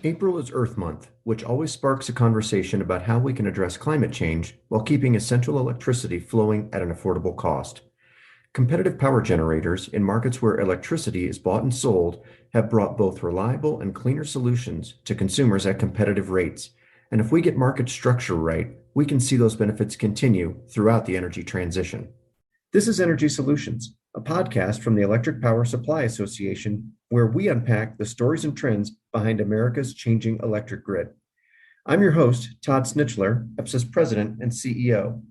April is Earth Month, which always sparks a conversation about how we can address climate change while keeping essential electricity flowing at an affordable cost. Competitive power generators in markets where electricity is bought and sold have brought both reliable and cleaner solutions to consumers at competitive rates. And if we get market structure right, we can see those benefits continue throughout the energy transition. This is Energy Solutions, a podcast from the Electric Power Supply Association, where we unpack the stories and trends behind America's changing electric grid. I'm your host, Todd Snitchler, EPSA's president and CEO.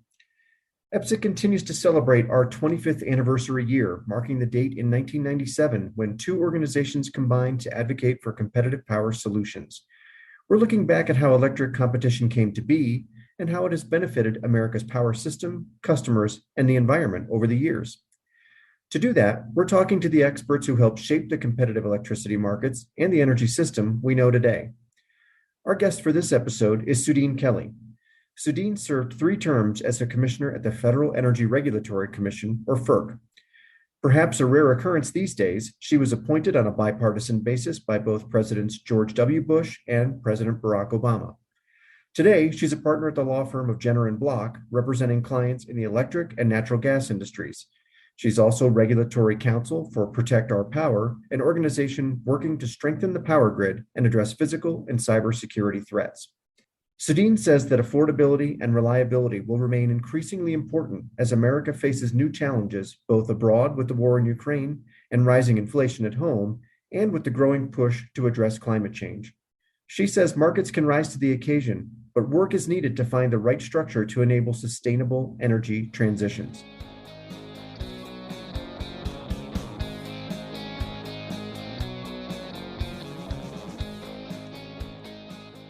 EPSA continues to celebrate our 25th anniversary year, marking the date in 1997 when two organizations combined to advocate for competitive power solutions. We're looking back at how electric competition came to be and how it has benefited America's power system, customers, and the environment over the years. To do that, we're talking to the experts who helped shape the competitive electricity markets and the energy system we know today. Our guest for this episode is Suedeen Kelly. Suedeen served 3 terms as a commissioner at the Federal Energy Regulatory Commission, or FERC. Perhaps a rare occurrence these days, she was appointed on a bipartisan basis by both Presidents George W. Bush and President Barack Obama. Today, she's a partner at the law firm of Jenner and Block, representing clients in the electric and natural gas industries. She's also regulatory counsel for Protect Our Power, an organization working to strengthen the power grid and address physical and cybersecurity threats. Suedeen says that affordability and reliability will remain increasingly important as America faces new challenges, both abroad with the war in Ukraine and rising inflation at home, and with the growing push to address climate change. She says markets can rise to the occasion, but work is needed to find the right structure to enable sustainable energy transitions.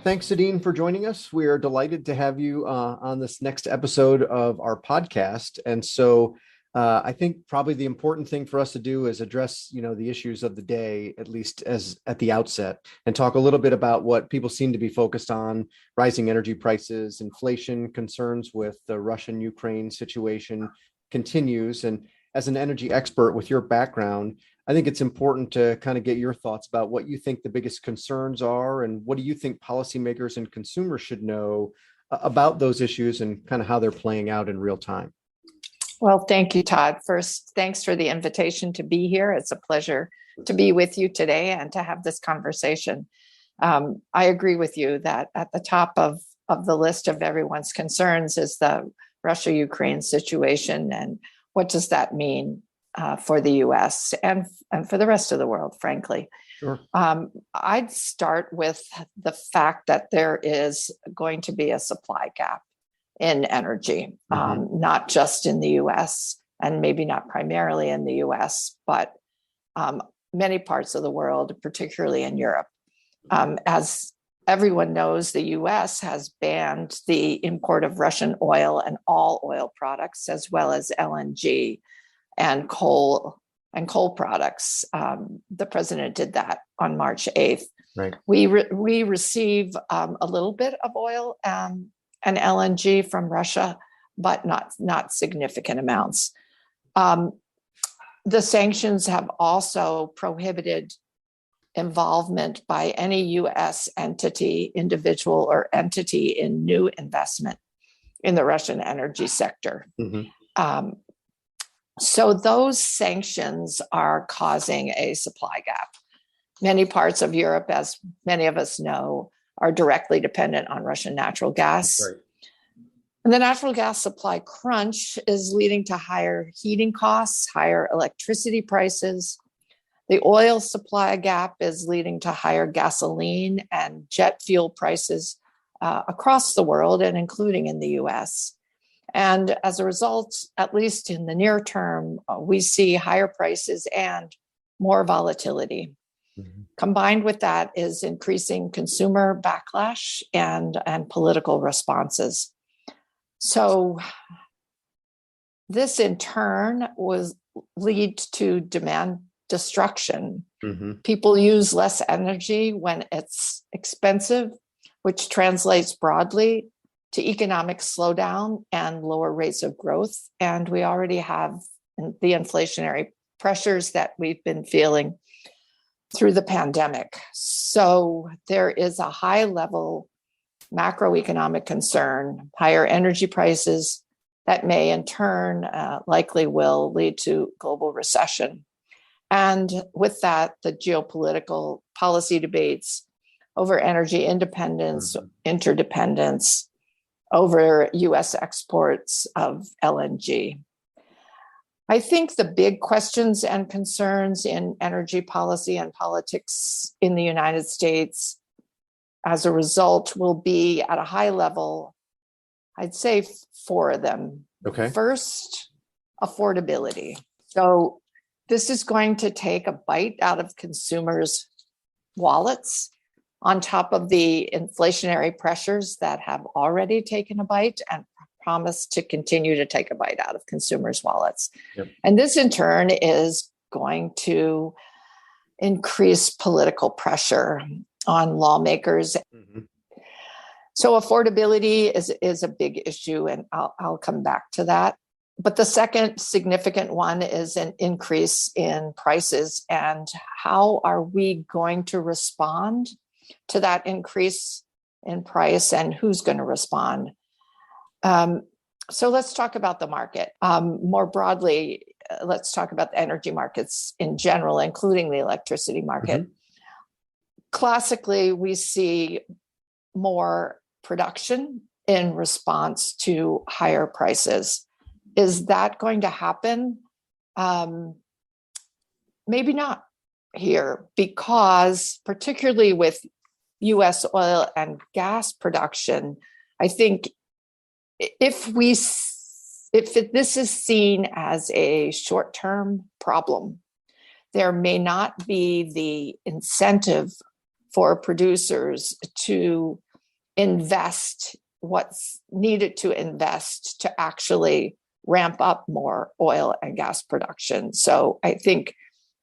Thanks, Suedeen, for joining us. We are delighted to have you on this next episode of our podcast. And so I think probably the important thing for us to do is address, the issues of the day, at least as at the outset, and talk a little bit about what people seem to be focused on: rising energy prices, inflation, concerns with the Russian-Ukraine situation continues. And as an energy expert with your background, I think it's important to kind of get your thoughts about what you think the biggest concerns are, and what do you think policymakers and consumers should know about those issues and kind of how they're playing out in real time. Well, thank you, Todd. First, thanks for the invitation to be here. It's a pleasure to be with you today and to have this conversation. I agree with you that at the top of the list of everyone's concerns is the Russia-Ukraine situation, and what does that mean for the U.S. and for the rest of the world, frankly. Sure. I'd start with the fact that there is going to be a supply gap in energy, not just in the U.S. and maybe not primarily in the U.S., but many parts of the world, particularly in Europe. As everyone knows, the U.S. has banned the import of Russian oil and all oil products, as well as LNG and coal products. The president did that on March 8th. Right. We receive a little bit of oil and LNG from Russia, but not significant amounts. The sanctions have also prohibited involvement by any U.S. entity, individual or entity, in new investment in the Russian energy sector. So those sanctions are causing a supply gap. Many parts of Europe, as many of us know, are directly dependent on Russian natural gas. Right. And the natural gas supply crunch is leading to higher heating costs, higher electricity prices. The oil supply gap is leading to higher gasoline and jet fuel prices across the world, and including in the U.S. And as a result, at least in the near term, we see higher prices and more volatility. Combined with that is increasing consumer backlash and political responses. So this in turn lead to demand destruction. People use less energy when it's expensive, which translates broadly to economic slowdown and lower rates of growth. And we already have the inflationary pressures that we've been feeling through the pandemic. So there is a high level macroeconomic concern, higher energy prices that may in turn likely will lead to global recession. And with that, the geopolitical policy debates over energy independence, interdependence, over US exports of LNG. I think the big questions and concerns in energy policy and politics in the United States as a result will be at a high level. I'd say four of them. Okay. First, affordability. So this is going to take a bite out of consumers' wallets on top of the inflationary pressures that have already taken a bite and promise to continue to take a bite out of consumers' wallets. Yep. And this in turn is going to increase political pressure on lawmakers. Mm-hmm. So affordability is a big issue, and I'll come back to that. But the second significant one is an increase in prices. And how are we going to respond to that increase in price, and who's going to respond? So let's talk about the market. More broadly, let's talk about the energy markets in general, including the electricity market. Mm-hmm. Classically, we see more production in response to higher prices. Is that going to happen? Maybe not here, because particularly with US oil and gas production, I think if this is seen as a short-term problem, there may not be the incentive for producers to invest what's needed to invest to actually ramp up more oil and gas production. So I think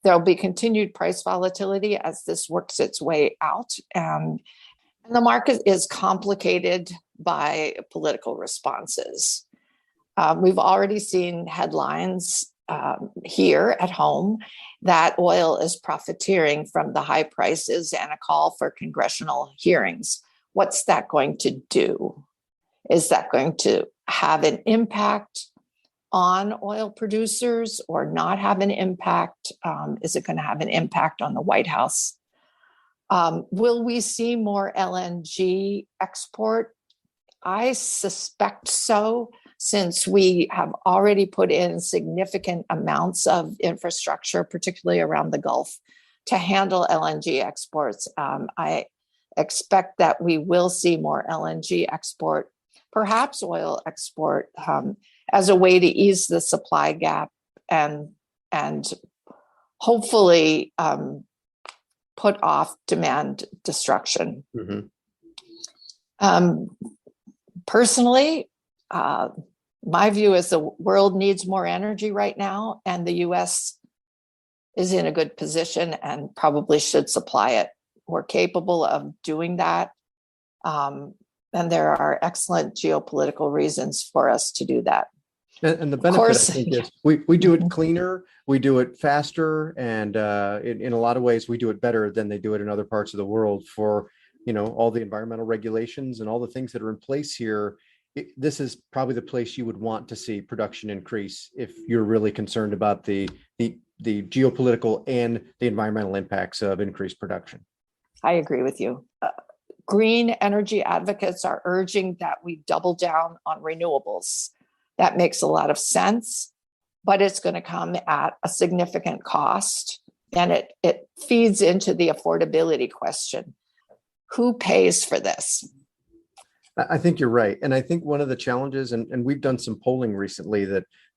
there'll be continued price volatility as this works its way out. And the market is complicated by political responses. We've already seen headlines here at home that oil is profiteering from the high prices and a call for congressional hearings. What's that going to do? Is that going to have an impact on oil producers or not have an impact? Is it going to have an impact on the White House? Will we see more LNG export? I suspect so, since we have already put in significant amounts of infrastructure, particularly around the Gulf, to handle LNG exports. I expect that we will see more LNG export, perhaps oil export, as a way to ease the supply gap and hopefully put off demand destruction. Mm-hmm. Personally, my view is the world needs more energy right now, and the US is in a good position and probably should supply it. We're capable of doing that. And there are excellent geopolitical reasons for us to do that. And the benefit, course, I think, is we do it cleaner, we do it faster, and in a lot of ways, we do it better than they do it in other parts of the world for, all the environmental regulations and all the things that are in place here. This is probably the place you would want to see production increase if you're really concerned about the geopolitical and the environmental impacts of increased production. I agree with you. Green energy advocates are urging that we double down on renewables. That makes a lot of sense, but it's going to come at a significant cost, and it feeds into the affordability question. Who pays for this? I think you're right. And I think one of the challenges, and we've done some polling recently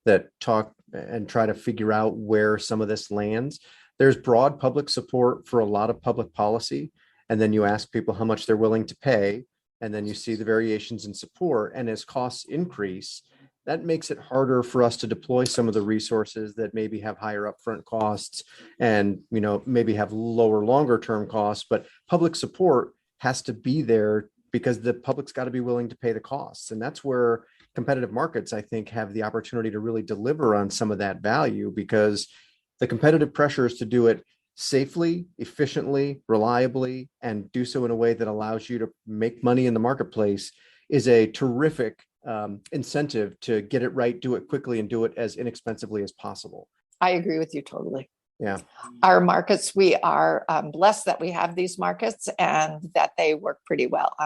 that talk and try to figure out where some of this lands. There's broad public support for a lot of public policy. And then you ask people how much they're willing to pay. And then you see the variations in support. And as costs increase, that makes it harder for us to deploy some of the resources that maybe have higher upfront costs and, maybe have lower, longer term costs. But public support has to be there because the public's got to be willing to pay the costs. And that's where competitive markets, I think, have the opportunity to really deliver on some of that value, because the competitive pressures to do it safely, efficiently, reliably, and do so in a way that allows you to make money in the marketplace is a terrific incentive to get it right, do it quickly, and do it as inexpensively as possible. I agree with you totally. Yeah. Our markets, we are blessed that we have these markets and that they work pretty well.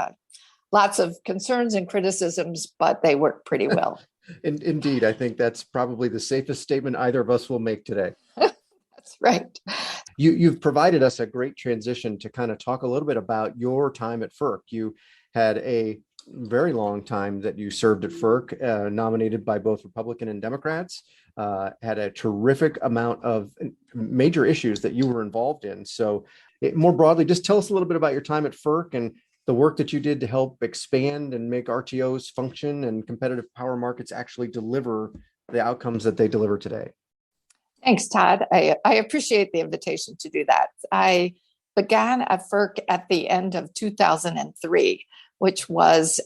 Lots of concerns and criticisms, but they work pretty well. Indeed, I think that's probably the safest statement either of us will make today. That's right. You've provided us a great transition to kind of talk a little bit about your time at FERC. You had a very long time that you served at FERC, nominated by both Republican and Democrats, had a terrific amount of major issues that you were involved in. So more broadly, just tell us a little bit about your time at FERC and the work that you did to help expand and make RTOs function and competitive power markets actually deliver the outcomes that they deliver today. Thanks, Todd. I appreciate the invitation to do that. I began at FERC at the end of 2003, which was,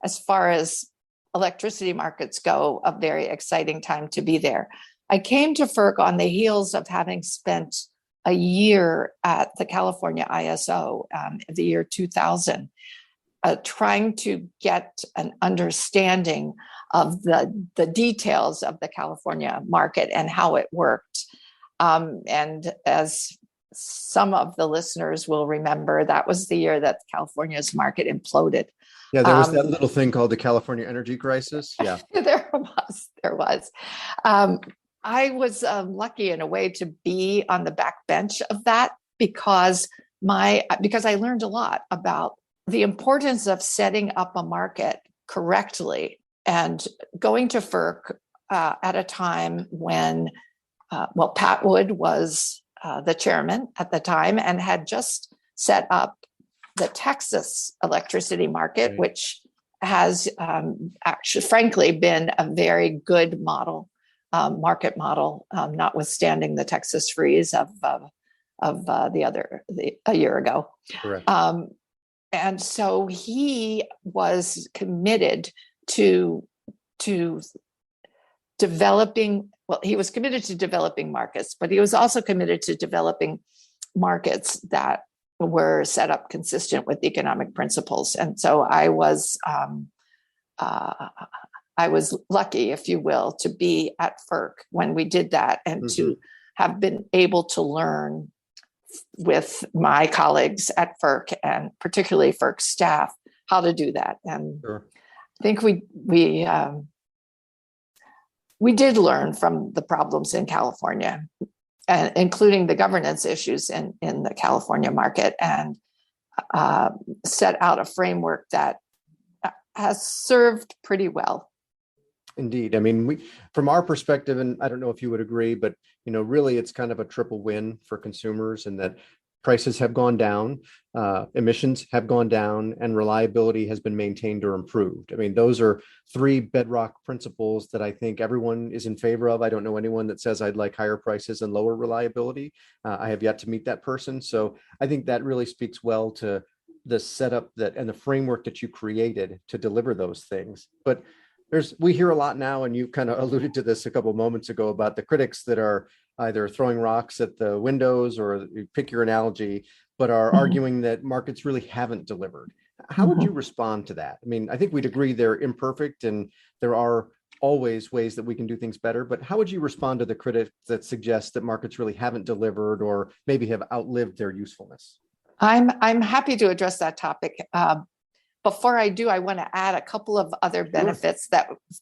as far as electricity markets go, a very exciting time to be there. I came to FERC on the heels of having spent a year at the California ISO, the year 2000, trying to get an understanding of the details of the California market and how it worked. And as some of the listeners will remember, that was the year that California's market imploded. Yeah, there was that little thing called the California energy crisis. Yeah, there was. I was lucky in a way to be on the backbench of that because I learned a lot about the importance of setting up a market correctly and going to FERC at a time when, Pat Wood was the chairman at the time and had just set up the Texas electricity market, right, which has actually, frankly, been a very good model, market model, notwithstanding the Texas freeze of a year ago. Correct. And so he was committed to developing, he was committed to developing markets, but he was also committed to developing markets that were set up consistent with economic principles. And so I was lucky, if you will, to be at FERC when we did that and to have been able to learn with my colleagues at FERC and particularly FERC staff how to do that. And sure. I think we did learn from the problems in California, including the governance issues in the California market, and set out a framework that has served pretty well. Indeed. I mean, from our perspective, and I don't know if you would agree, but really it's kind of a triple win for consumers in that prices have gone down, emissions have gone down, and reliability has been maintained or improved. I mean, those are three bedrock principles that I think everyone is in favor of. I don't know anyone that says I'd like higher prices and lower reliability. I have yet to meet that person. So I think that really speaks well to the setup and the framework that you created to deliver those things. But we hear a lot now, and you kind of alluded to this a couple of moments ago about the critics that are either throwing rocks at the windows, or pick your analogy, but are arguing that markets really haven't delivered. How would you respond to that? I mean, I think we'd agree they're imperfect and there are always ways that we can do things better, but how would you respond to the critics that suggest that markets really haven't delivered or maybe have outlived their usefulness? I'm happy to address that topic. Before I do, I want to add a couple of other benefits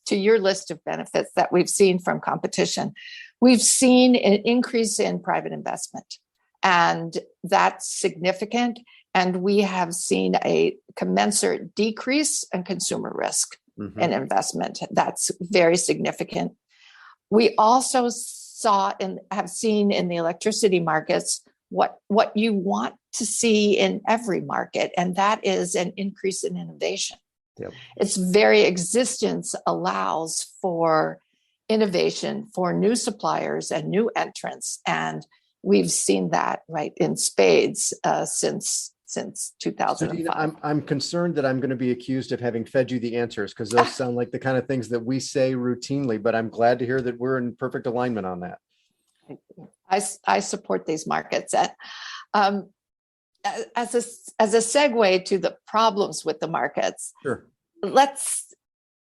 to your list of benefits that we've seen from competition. We've seen an increase in private investment, and that's significant. And we have seen a commensurate decrease in consumer risk in investment. That's very significant. We also saw and have seen in the electricity markets what you want to see in every market, and that is an increase in innovation. Yep. Its very existence allows for innovation for new suppliers and new entrants, and we've seen that right in spades since 2005. Suedeen, I'm concerned that I'm going to be accused of having fed you the answers, because those sound like the kind of things that we say routinely, but I'm glad to hear that we're in perfect alignment on that. I support these markets. And um, as a segue to the problems with the markets, Sure. let's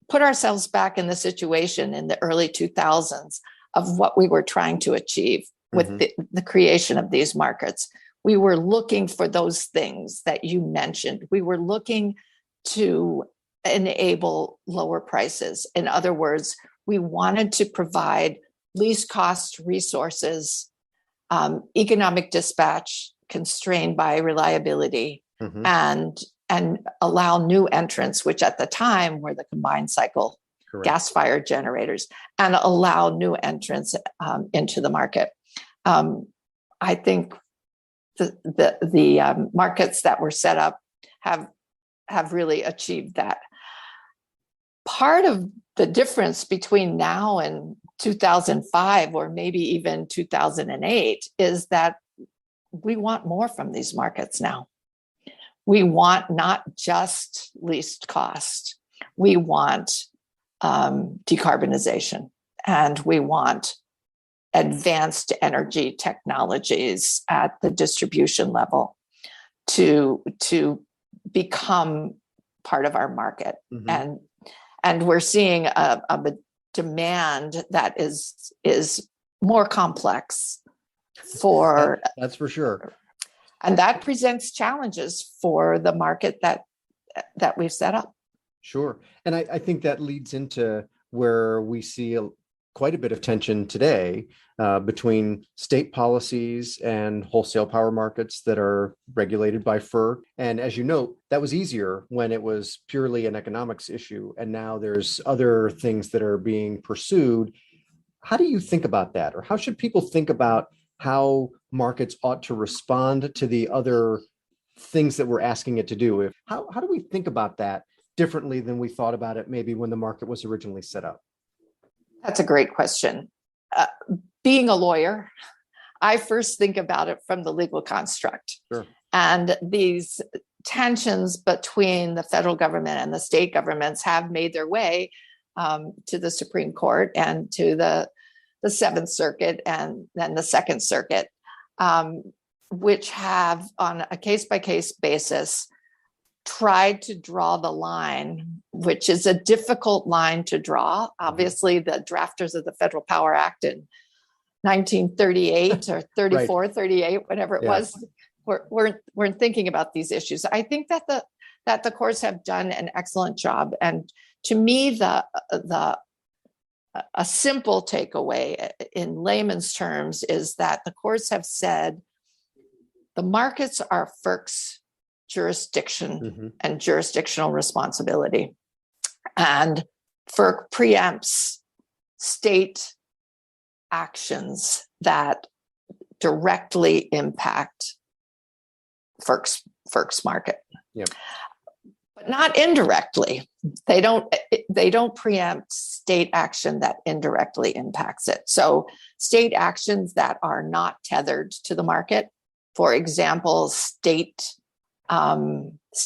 put ourselves back in the situation in the early 2000s of what we were trying to achieve with the creation of these markets. We were looking for those things that you mentioned. We were looking to enable lower prices. In other words, we wanted to provide least cost resources, economic dispatch constrained by reliability, and allow new entrants, which at the time were the combined cycle gas-fired generators, and allow new entrants into the market. I think the markets that were set up have really achieved that. Part of the difference between now and 2005, or maybe even 2008, is that we want more from these markets now. We want not just least cost, we want decarbonization, and we want advanced energy technologies at the distribution level to become part of our market. And we're seeing a demand that is more complex for that's for sure. And that presents challenges for the market that we've set up. Sure. And I think that leads into where we see quite a bit of tension today between state policies and wholesale power markets that are regulated by FERC. And as you note, that was easier when it was purely an economics issue. And now there's other things that are being pursued. How do you think about that? Or how should people think about how markets ought to respond to the other things that we're asking it to do? How do we think about that differently than we thought about it maybe when the market was originally set up? That's a great question. Being a lawyer, I first think about it from the legal construct. Sure. And these tensions between the federal government and the state governments have made their way to the Supreme Court and to the Seventh Circuit and then the Second Circuit, which have, on a case-by-case basis, tried to draw the line, which is a difficult line to draw. Obviously, the drafters of the Federal Power Act in 1938 or 34, right. 38, whatever it was, weren't thinking about these issues. I think that the courts have done an excellent job. And to me, a simple takeaway in layman's terms is that the courts have said the markets are FERC's jurisdiction and jurisdictional responsibility. And FERC preempts state actions that directly impact FERC's market. Yep. But not indirectly. They don't preempt state action that indirectly impacts it. So state actions that are not tethered to the market, for example, state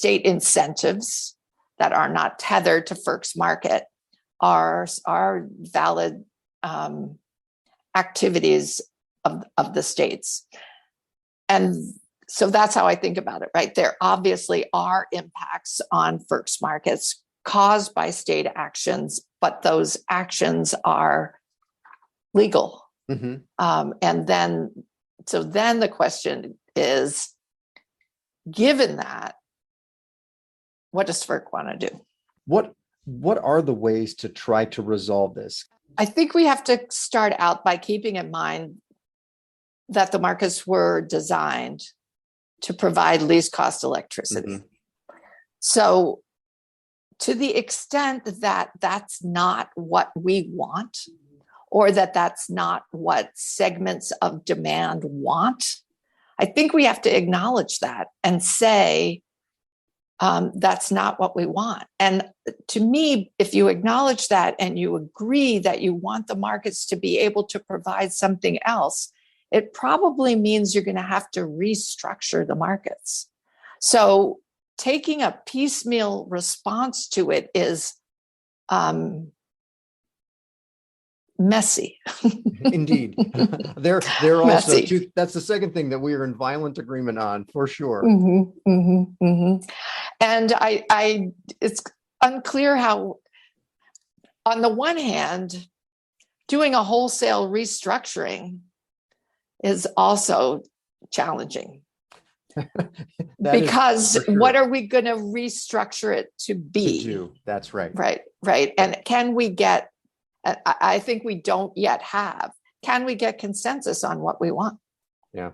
incentives that are not tethered to FERC's market are valid activities of the states. And so that's how I think about it, right? There obviously are impacts on FERC's markets caused by state actions, but those actions are legal. And then the question is, given that, what does FERC want to do? What are the ways to try to resolve this? I think we have to start out by keeping in mind that the markets were designed to provide least cost electricity. So to the extent that that's not what we want, or that that's not what segments of demand want, I think we have to acknowledge that and say, that's not what we want. And to me, if you acknowledge that and you agree that you want the markets to be able to provide something else, it probably means you're going to have to restructure the markets. So taking a piecemeal response to it is messy. Indeed. They're also Messy. too, that's the second thing that we are in violent agreement on, for sure. And it's unclear how, on the one hand, doing a wholesale restructuring is also challenging. Because sure. What are we going to restructure it to be? To do. That's right. Right. And can we get, I think we don't yet have, can we get consensus on what we want? Yeah.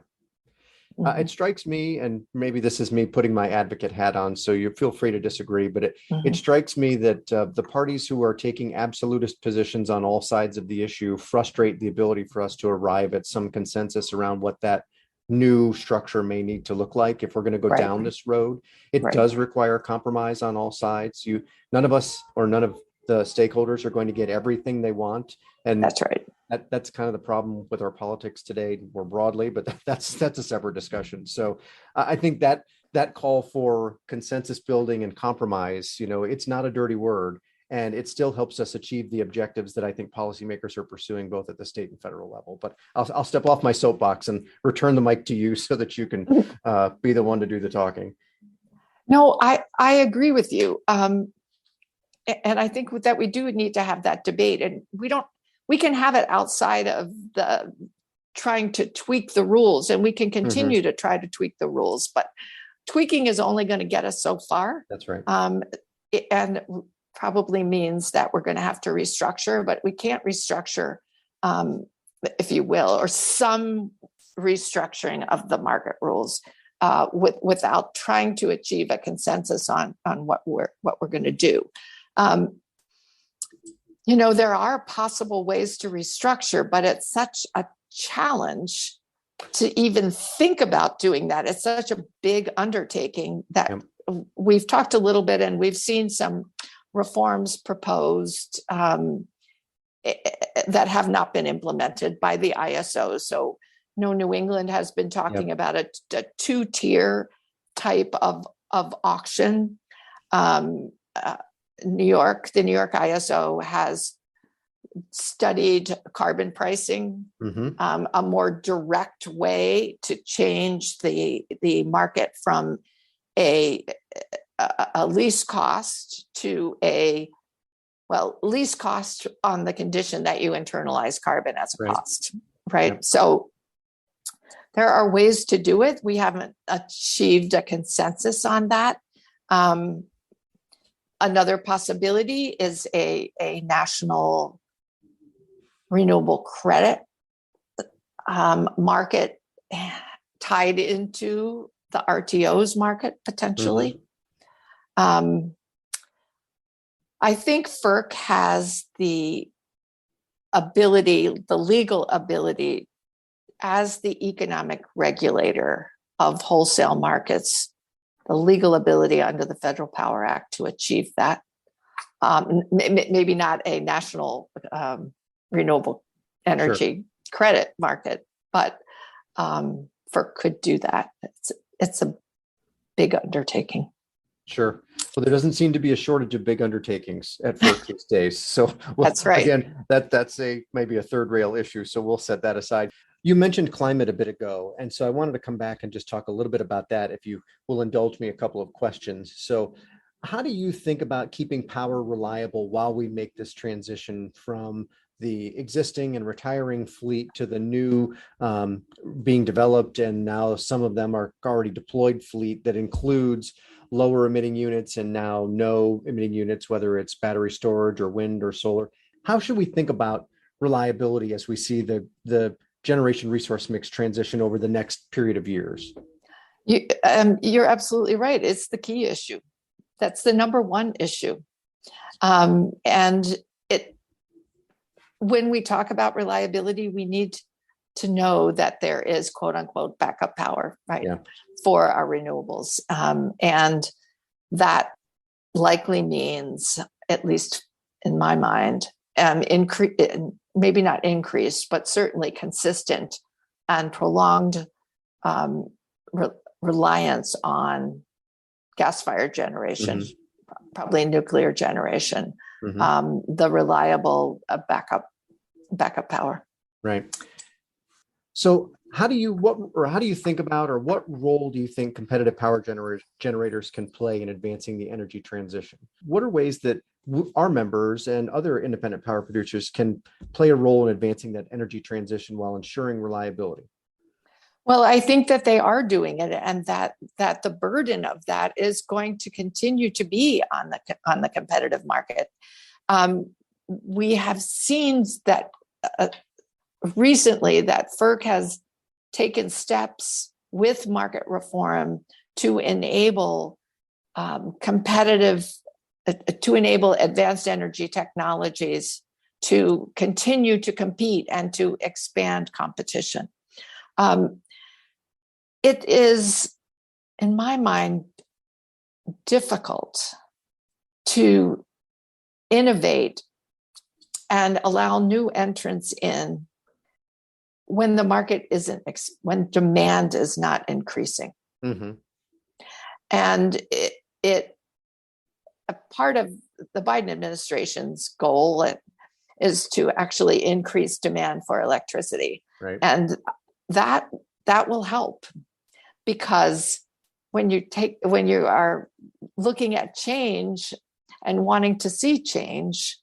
It strikes me, and maybe this is me putting my advocate hat on, so you feel free to disagree, but it strikes me that the parties who are taking absolutist positions on all sides of the issue frustrate the ability for us to arrive at some consensus around what that new structure may need to look like if we're going to go down this road. It does require compromise on all sides. None of us or none of the stakeholders are going to get everything they want. And that's right. That's kind of the problem with our politics today more broadly, but that's a separate discussion. So I think that call for consensus building and compromise, it's not a dirty word, and it still helps us achieve the objectives that I think policymakers are pursuing both at the state and federal level. But I'll step off my soapbox and return the mic to you so that you can be the one to do the talking. No, I agree with you. And I think that we do need to have that debate, and we can have it outside of the trying to tweak the rules, and we can continue to try to tweak the rules, but tweaking is only going to get us so far. That's right. And probably means that we're going to have to restructure, but we can't restructure, if you will, or some restructuring of the market rules without trying to achieve a consensus on what we're going to do. There are possible ways to restructure, but it's such a challenge to even think about doing that. It's such a big undertaking that we've talked a little bit, and we've seen some reforms proposed that have not been implemented by the ISO. So, New England has been talking about a two-tier type of auction. the New York ISO has studied carbon pricing, a more direct way to change the market from a lease cost to lease cost on the condition that you internalize carbon as a cost, right? Yep. So there are ways to do it. We haven't achieved a consensus on that. Another possibility is a national renewable credit market tied into the RTO's market potentially. I think FERC has the legal ability as the economic regulator of wholesale markets, the legal ability under the Federal Power Act to achieve that. Maybe not a national renewable energy credit market, but FERC could do that. It's a big undertaking. Sure. Well, there doesn't seem to be a shortage of big undertakings at FERC these days. So that's right. Again, that's maybe a third rail issue. So we'll set that aside. You mentioned climate a bit ago. And so I wanted to come back and just talk a little bit about that, if you will indulge me a couple of questions. So how do you think about keeping power reliable while we make this transition from the existing and retiring fleet to the new being developed, and now some of them are already deployed fleet that includes lower emitting units and now no emitting units, whether it's battery storage or wind or solar? How should we think about reliability as we see the generation resource mix transition over the next period of years? You're absolutely right. It's the key issue. That's the number one issue. And when we talk about reliability, we need to know that there is quote unquote backup power, right, for our renewables. And that likely means, at least in my mind, maybe not increased, but certainly consistent and prolonged reliance on gas-fired generation, probably nuclear generation, the reliable backup backup power. Right. So how do you think about, or what role do you think competitive power generators can play in advancing the energy transition? What are ways that our members and other independent power producers can play a role in advancing that energy transition while ensuring reliability? Well, I think that they are doing it, and that the burden of that is going to continue to be on the competitive market. We have seen that recently that FERC has taken steps with market reform to enable to enable advanced energy technologies to continue to compete and to expand competition. It is, in my mind, difficult to innovate and allow new entrants in when the market when demand is not increasing. Mm-hmm. And a part of the Biden administration's goal is to actually increase demand for electricity. Right. And that will help, because when you are looking at change and wanting to see change,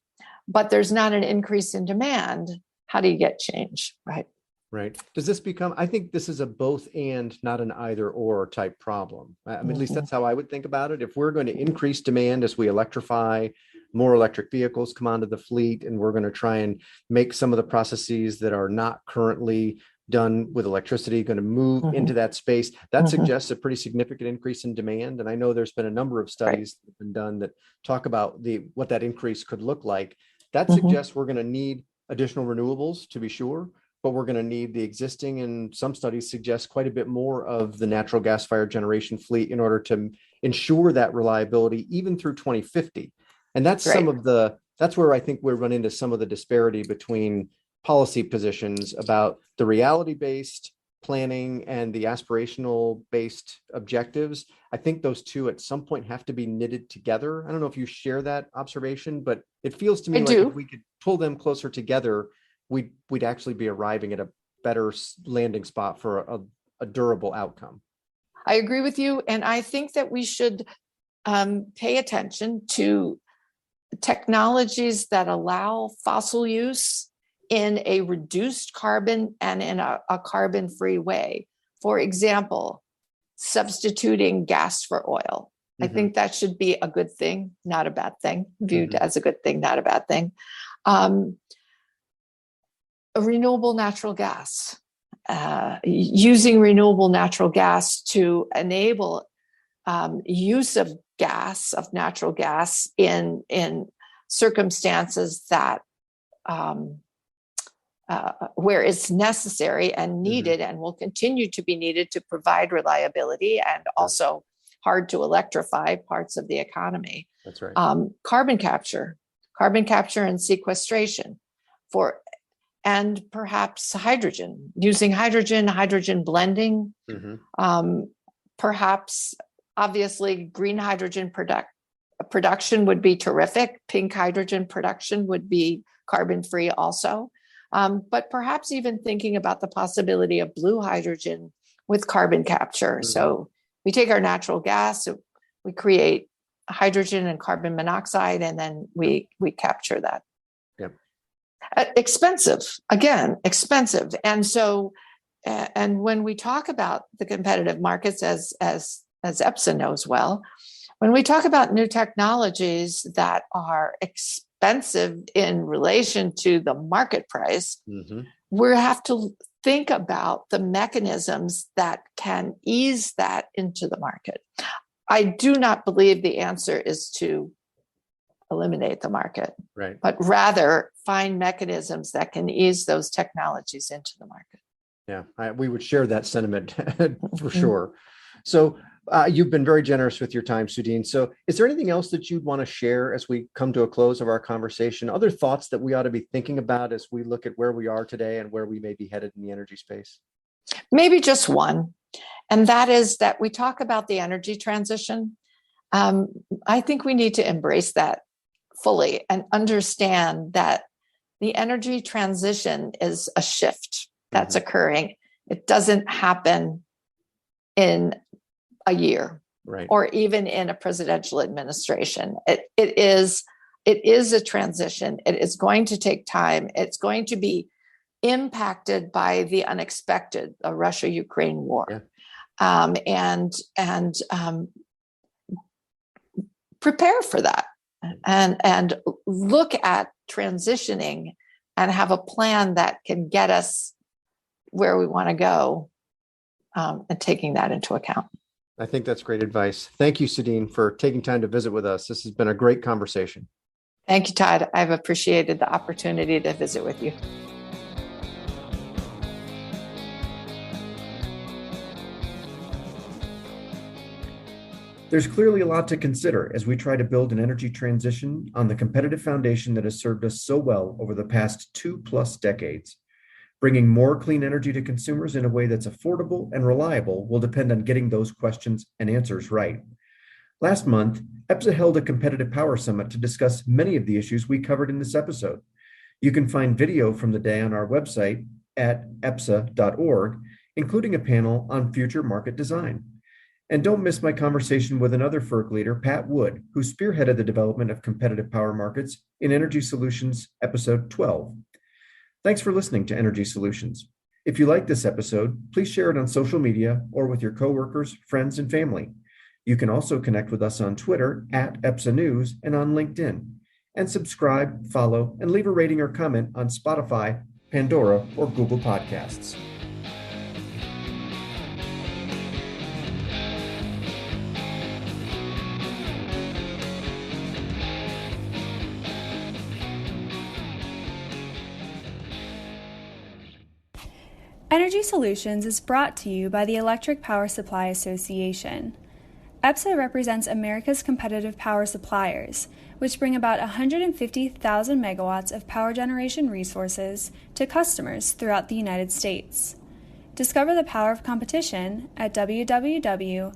but there's not an increase in demand, how do you get change? Right. Right. Does this become, I think this is a both and, not an either or type problem. I mean, at least that's how I would think about it. If we're going to increase demand as we electrify, more electric vehicles come onto the fleet, and we're going to try and make some of the processes that are not currently done with electricity going to move into that space, that suggests a pretty significant increase in demand. And I know there's been a number of studies that have been done that talk about what that increase could look like. That suggests we're going to need additional renewables, to be sure, but we're going to need the existing, and some studies suggest quite a bit more of the natural gas-fired generation fleet in order to ensure that reliability even through 2050. And that's that's where I think we run into some of the disparity between policy positions about the reality-based planning and the aspirational-based objectives. I think those two at some point have to be knitted together. I don't know if you share that observation, but it feels to me like if we could pull them closer together, we'd actually be arriving at a better landing spot for a durable outcome. I agree with you. And I think that we should pay attention to technologies that allow fossil use in a reduced carbon and in a carbon-free way. For example, substituting gas for oil. I think that should be a good thing, not a bad thing, viewed as a good thing, not a bad thing. Renewable natural gas, using renewable natural gas to enable use of natural gas in circumstances that where it's necessary and needed and will continue to be needed to provide reliability and also hard to electrify parts of the economy. That's right. Carbon capture and sequestration and perhaps using hydrogen blending, perhaps obviously green hydrogen production would be terrific. Pink hydrogen production would be carbon-free also. But perhaps even thinking about the possibility of blue hydrogen with carbon capture. So we take our natural gas, we create hydrogen and carbon monoxide, and then we capture that. Yep. Expensive. And so, and when we talk about the competitive markets, as EPSA knows well, when we talk about new technologies that are expensive in relation to the market price, we have to think about the mechanisms that can ease that into the market. I do not believe the answer is to eliminate the market, but rather find mechanisms that can ease those technologies into the market. Yeah, we would share that sentiment for sure. So you've been very generous with your time, Suedeen. So is there anything else that you'd want to share as we come to a close of our conversation? Other thoughts that we ought to be thinking about as we look at where we are today and where we may be headed in the energy space? Maybe just one. And that is that we talk about the energy transition. I think we need to embrace that fully and understand that the energy transition is a shift that's occurring. It doesn't happen in a year, right, or even in a presidential administration. It is a transition. It is going to take time. It's going to be impacted by the unexpected, the Russia-Ukraine war. Yeah. And prepare for that, and look at transitioning and have a plan that can get us where we want to go, and taking that into account. I think that's great advice. Thank you, Suedeen, for taking time to visit with us. This has been a great conversation. Thank you, Todd. I've appreciated the opportunity to visit with you. There's clearly a lot to consider as we try to build an energy transition on the competitive foundation that has served us so well over the past 2+ decades. Bringing more clean energy to consumers in a way that's affordable and reliable will depend on getting those questions and answers right. Last month, EPSA held a competitive power summit to discuss many of the issues we covered in this episode. You can find video from the day on our website at epsa.org, including a panel on future market design. And don't miss my conversation with another FERC leader, Pat Wood, who spearheaded the development of competitive power markets in Energy Solutions, episode 12. Thanks for listening to Energy Solutions. If you like this episode, please share it on social media or with your coworkers, friends, and family. You can also connect with us on Twitter at EPSA News and on LinkedIn. And subscribe, follow, and leave a rating or comment on Spotify, Pandora, or Google Podcasts. Energy Solutions is brought to you by the Electric Power Supply Association. EPSA represents America's competitive power suppliers, which bring about 150,000 megawatts of power generation resources to customers throughout the United States. Discover the power of competition at www.epsa.org.